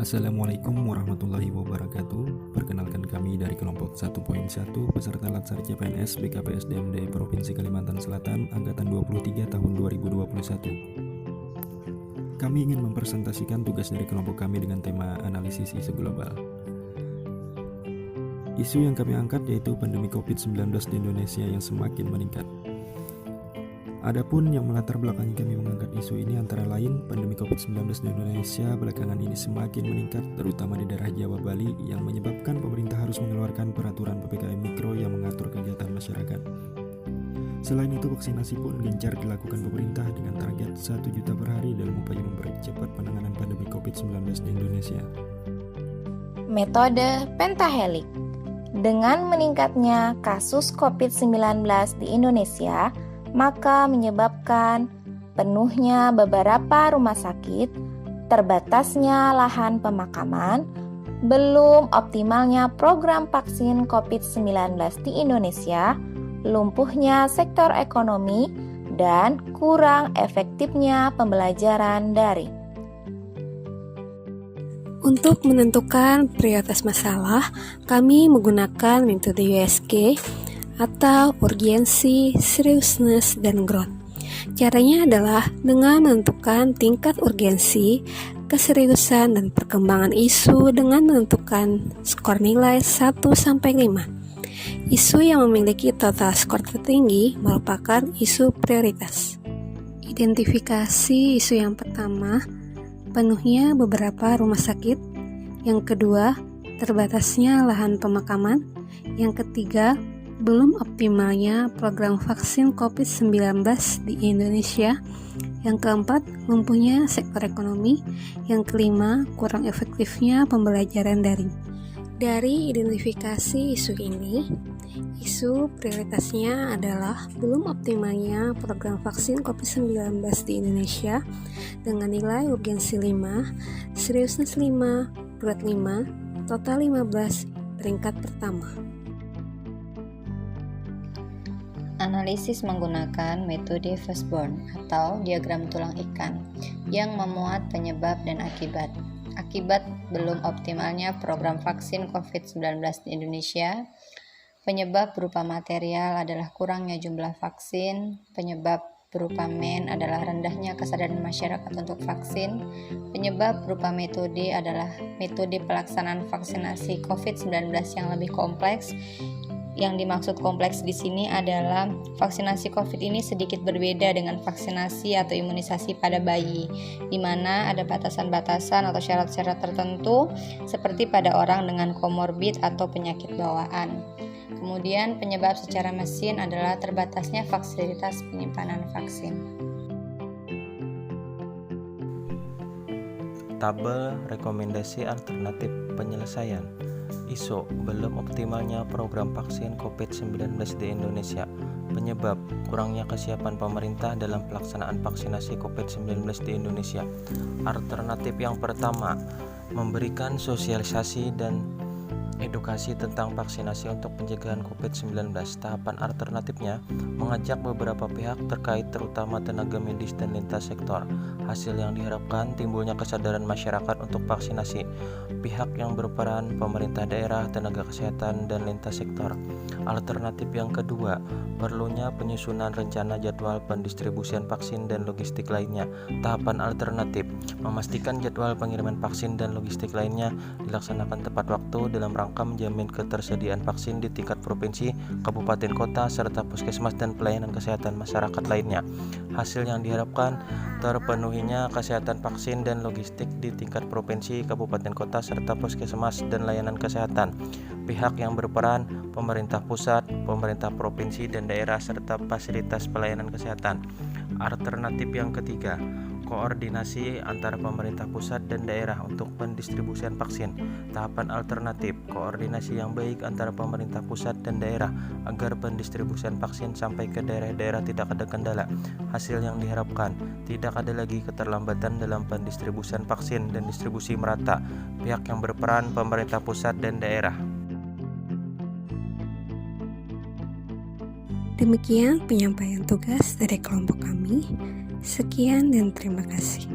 Assalamualaikum warahmatullahi wabarakatuh. Perkenalkan kami dari kelompok 1.1 peserta Latsar CPNS BKPSDMD Provinsi Kalimantan Selatan Angkatan 23 tahun 2021. Kami ingin mempresentasikan tugas dari kelompok kami dengan tema analisis isu global. Isu yang kami angkat yaitu pandemi COVID-19 di Indonesia yang semakin meningkat. Adapun yang melatar belakangi kami mengangkat isu ini antara lain pandemi COVID-19 di Indonesia belakangan ini semakin meningkat terutama di daerah Jawa Bali yang menyebabkan pemerintah harus mengeluarkan peraturan PPKM Mikro yang mengatur kegiatan masyarakat. Selain itu vaksinasi pun gencar dilakukan pemerintah dengan target 1 juta per hari dalam upaya mempercepat penanganan pandemi COVID-19 di Indonesia. Metode pentahelik. Dengan meningkatnya kasus COVID-19 di Indonesia, maka menyebabkan penuhnya beberapa rumah sakit, terbatasnya lahan pemakaman, belum optimalnya program vaksin COVID-19 di Indonesia, lumpuhnya sektor ekonomi, dan kurang efektifnya pembelajaran daring. Untuk menentukan prioritas masalah, kami menggunakan metode USG atau urgensi, seriousness, dan growth. Caranya adalah dengan menentukan tingkat urgensi, keseriusan, dan perkembangan isu dengan menentukan skor nilai 1-5. Isu yang memiliki total skor tertinggi merupakan isu prioritas. Identifikasi isu yang pertama, penuhnya beberapa rumah sakit. Yang kedua, terbatasnya lahan pemakaman. Yang ketiga, belum optimalnya program vaksin COVID-19 di Indonesia. Yang keempat, lumpuhnya sektor ekonomi. Yang kelima, kurang efektifnya pembelajaran daring. Dari identifikasi isu ini, isu prioritasnya adalah belum optimalnya program vaksin COVID-19 di Indonesia dengan nilai urgensi 5, seriousness 5, growth 5, total 15, peringkat pertama. Analisis menggunakan metode Fishbone atau diagram tulang ikan yang memuat penyebab dan akibat. Akibat belum optimalnya program vaksin COVID-19 di Indonesia. Penyebab berupa material adalah kurangnya jumlah vaksin. Penyebab berupa adalah rendahnya kesadaran masyarakat untuk vaksin. Penyebab berupa metode adalah metode pelaksanaan vaksinasi COVID-19 yang lebih kompleks. Yang dimaksud kompleks di sini adalah vaksinasi COVID ini sedikit berbeda dengan vaksinasi atau imunisasi pada bayi, di mana ada batasan-batasan atau syarat-syarat tertentu seperti pada orang dengan komorbid atau penyakit bawaan. Kemudian penyebab secara mesin adalah terbatasnya fasilitas penyimpanan vaksin. Tabel rekomendasi alternatif penyelesaian. Isu belum optimalnya program vaksin COVID-19 di Indonesia. Penyebab kurangnya kesiapan pemerintah dalam pelaksanaan vaksinasi COVID-19 di Indonesia. Alternatif yang pertama, memberikan sosialisasi dan edukasi tentang vaksinasi untuk pencegahan COVID-19. Tahapan alternatifnya, mengajak beberapa pihak terkait terutama tenaga medis dan lintas sektor. Hasil yang diharapkan timbulnya kesadaran masyarakat untuk vaksinasi. Pihak yang berperan, pemerintah daerah, tenaga kesehatan, dan lintas sektor. Alternatif yang kedua, perlunya penyusunan rencana jadwal pendistribusian vaksin dan logistik lainnya. Tahapan alternatif, memastikan jadwal pengiriman vaksin dan logistik lainnya dilaksanakan tepat waktu dalam rangka menjamin ketersediaan vaksin di tingkat provinsi, kabupaten kota, serta puskesmas dan pelayanan kesehatan masyarakat lainnya. Hasil yang diharapkan, terpenuhinya kesehatan vaksin dan logistik di tingkat provinsi, kabupaten kota, serta puskesmas dan layanan kesehatan. Pihak yang berperan, pemerintah pusat, pemerintah provinsi dan daerah, serta fasilitas pelayanan kesehatan. Alternatif yang ketiga, koordinasi antara pemerintah pusat dan daerah untuk pendistribusian vaksin. Tahapan alternatif, koordinasi yang baik antara pemerintah pusat dan daerah agar pendistribusian vaksin sampai ke daerah-daerah tidak ada kendala. Hasil yang diharapkan, tidak ada lagi keterlambatan dalam pendistribusian vaksin dan distribusi merata. Pihak yang berperan, pemerintah pusat dan daerah. Demikian penyampaian tugas dari kelompok kami. Sekian dan terima kasih.